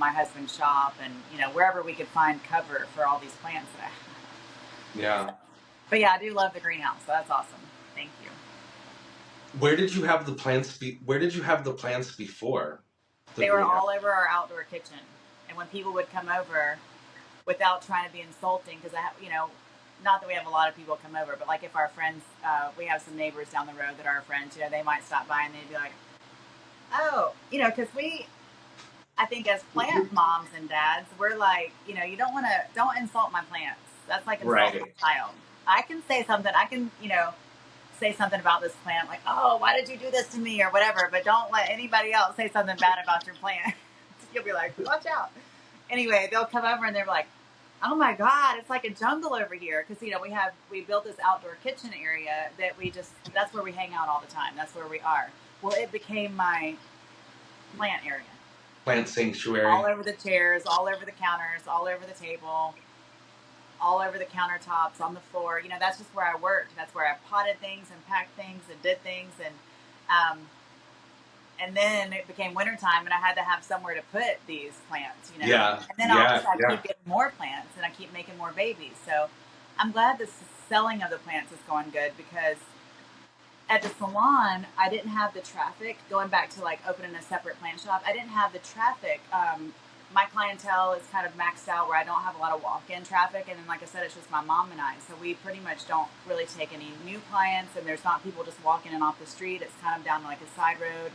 my husband's shop and, wherever we could find cover for all these plants that I have. Yeah. So, but yeah, I do love the greenhouse. So that's awesome. Thank you. Where did you have the plants where did you have the plants before the They were greenhouse? all over our outdoor kitchen. And when people would come over, without trying to be insulting, because not that we have a lot of people come over, but like if our friends, we have some neighbors down the road that are our friends, they might stop by and they'd be like, oh, because I think as plant moms and dads, we're like, you don't insult my plants. That's like insulting Right. a child. I can say something, say something about this plant, like, oh, why did you do this to me or whatever, but don't let anybody else say something bad about your plant. You'll be like, watch out. Anyway, they'll come over and they're like, oh my God, it's like a jungle over here. Because, we built this outdoor kitchen area that that's where we hang out all the time. That's where we are. Well, it became my plant area. Plant sanctuary. All over the chairs, all over the counters, all over the table, all over the countertops, on the floor. That's just where I worked. That's where I potted things and packed things and did things. And then it became wintertime and I had to have somewhere to put these plants, Yeah. And then Yeah. I keep getting more plants and I keep making more babies. So I'm glad the selling of the plants is going good, because at the salon, I didn't have the traffic. Going back to like opening a separate plant shop, I didn't have the traffic. My clientele is kind of maxed out where I don't have a lot of walk-in traffic. And then, like I said, it's just my mom and I. So we pretty much don't really take any new clients, and there's not people just walking in off the street. It's kind of down like a side road.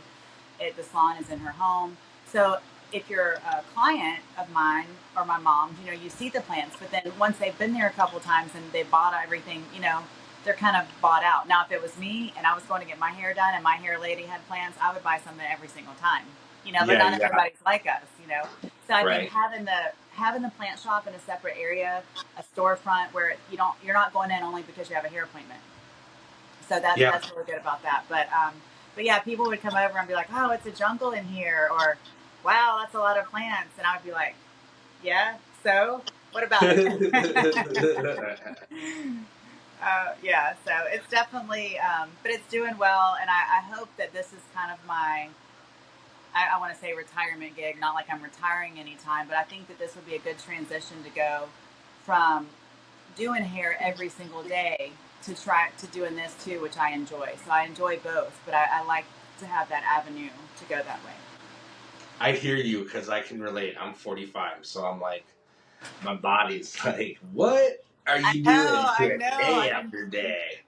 The salon is in her home. So if you're a client of mine or my mom's, you see the plants, but then once they've been there a couple times and they bought everything, they're kind of bought out. Now, if it was me and I was going to get my hair done and my hair lady had plants, I would buy something every single time, but not everybody's like us, So I think having the plant shop in a separate area, a storefront where you're not going in only because you have a hair appointment. So that's really good about that. But yeah, people would come over and be like, oh, it's a jungle in here, or wow, that's a lot of plants. And I would be like, yeah, so what about it? Yeah, so it's definitely, but it's doing well. And I hope that this is kind of I want to say retirement gig, not like I'm retiring anytime, but I think that this would be a good transition to go from doing hair every single day to try to doing this too, which I enjoy. So I enjoy both, but I like to have that avenue to go that way. I hear you, because I can relate. I'm 45, so I'm like, my body's like, what are you doing here day after day?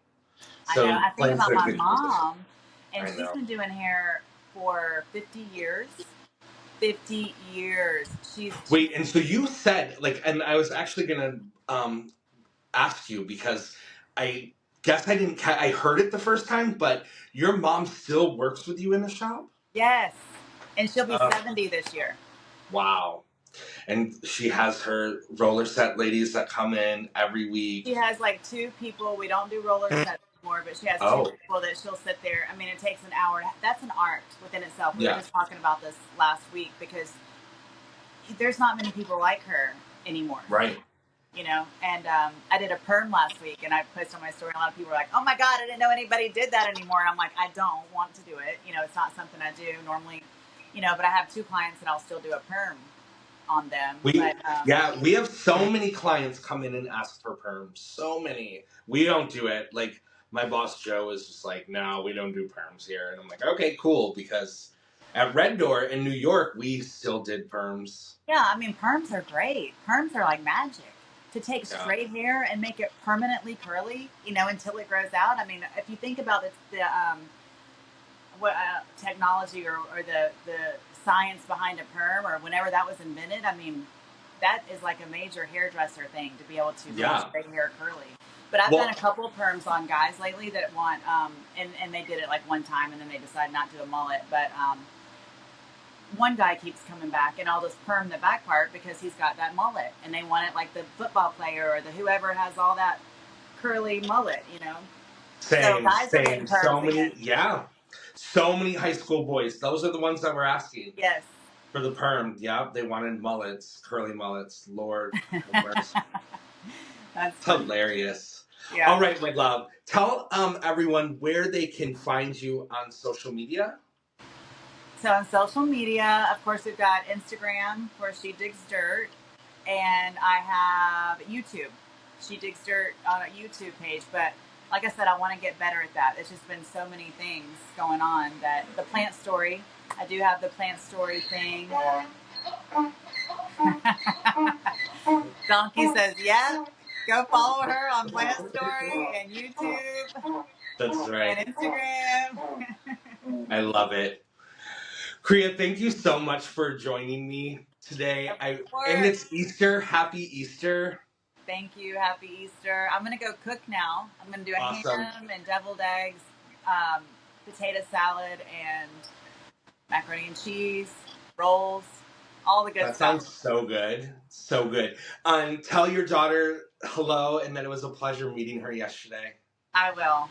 So I know. I think about my mom, and she's been doing hair for 50 years. 50 years. Wait, and so you said, like, and I was actually going to ask you, because I guess I heard it the first time, but your mom still works with you in the shop? Yes. And she'll be 70 this year. Wow. And she has her roller set ladies that come in every week. She has like 2 people. We don't do roller sets anymore, but she has 2 people that she'll sit there. I mean, it takes an hour. That's an art within itself. We were just talking about this last week, because there's not many people like her anymore. Right. And I did a perm last week, and I posted on my story, and a lot of people were like, oh my God, I didn't know anybody did that anymore. And I'm like, I don't want to do it. It's not something I do normally, but I have 2 clients and I'll still do a perm on them. We have so many clients come in and ask for perms. So many. We don't do it. Like, my boss Joe is just like, no, we don't do perms here. And I'm like, okay, cool, because at Red Door in New York, we still did perms. Yeah, I mean, perms are great. Perms are like magic. To take straight hair and make it permanently curly, until it grows out. I mean, if you think about the technology or the science behind a perm, or whenever that was invented, I mean, that is like a major hairdresser thing to be able to make straight hair curly. But I've done a couple perms on guys lately that want, and they did it like one time and then they decided not to do a mullet. But one guy keeps coming back, and I'll just perm the back part because he's got that mullet, and they want it like the football player or the whoever has all that curly mullet, Same. So guys are getting perms so many, so many high school boys. Those are the ones that were asking. Yes. For the perm, they wanted mullets, curly mullets. Lord have mercy. That's hilarious. Yeah. All right, my love. Tell everyone where they can find you on social media. So on social media, of course, we've got Instagram where She Digs Dirt, and I have YouTube. She Digs Dirt on a YouTube page, but like I said, I want to get better at that. It's just been so many things going on that the plant story. I do have the plant story thing. Donkey says, yeah, go follow her on Plant Story and YouTube. That's right. And Instagram. I love it. Kriya, thank you so much for joining me today. And it's Easter. Happy Easter. Thank you. Happy Easter. I'm going to go cook now. I'm going to do a ham and deviled eggs, potato salad, and macaroni and cheese, rolls, all the good stuff. That sounds so good. So good. Tell your daughter hello and that it was a pleasure meeting her yesterday. I will.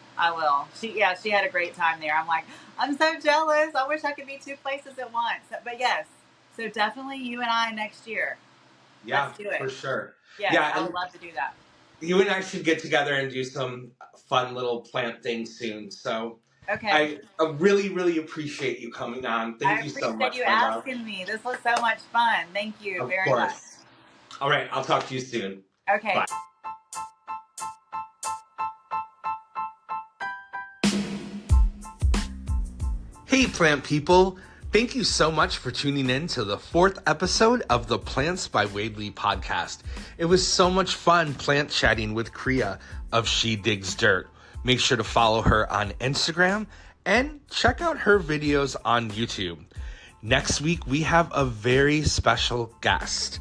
She had a great time there. I'm like, I'm so jealous. I wish I could be 2 places at once. But yes, so definitely you and I next year. Yeah, let's do it. For sure. Yes, yeah, I would love to do that. You and I should get together and do some fun little plant things soon. So okay. I really, really appreciate you coming on. Thank you so much. I appreciate you asking me. This was so much fun. Thank you very much. All right, I'll talk to you soon. Okay. Bye. Hey, plant people. Thank you so much for tuning in to the 4th episode of the Plants by Wadley podcast. It was so much fun plant chatting with Kriya of She Digs Dirt. Make sure to follow her on Instagram and check out her videos on YouTube. Next week, we have a very special guest,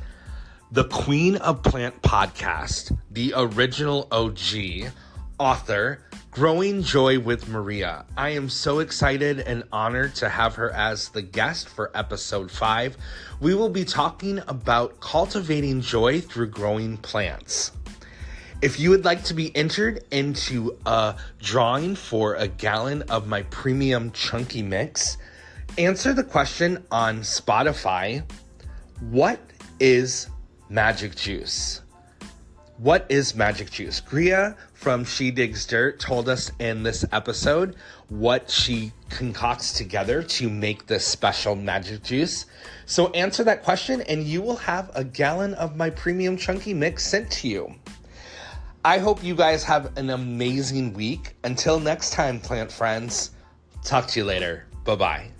the Queen of Plant podcast, the original OG, author, Growing Joy with Maria. I am so excited and honored to have her as the guest for episode 5. We will be talking about cultivating joy through growing plants. If you would like to be entered into a drawing for a gallon of my premium chunky mix, answer the question on Spotify, what is magic juice? What is magic juice? Kriya from She Digs Dirt told us in this episode what she concocts together to make this special magic juice. So answer that question and you will have a gallon of my premium chunky mix sent to you. I hope you guys have an amazing week. Until next time, plant friends. Talk to you later. Bye-bye.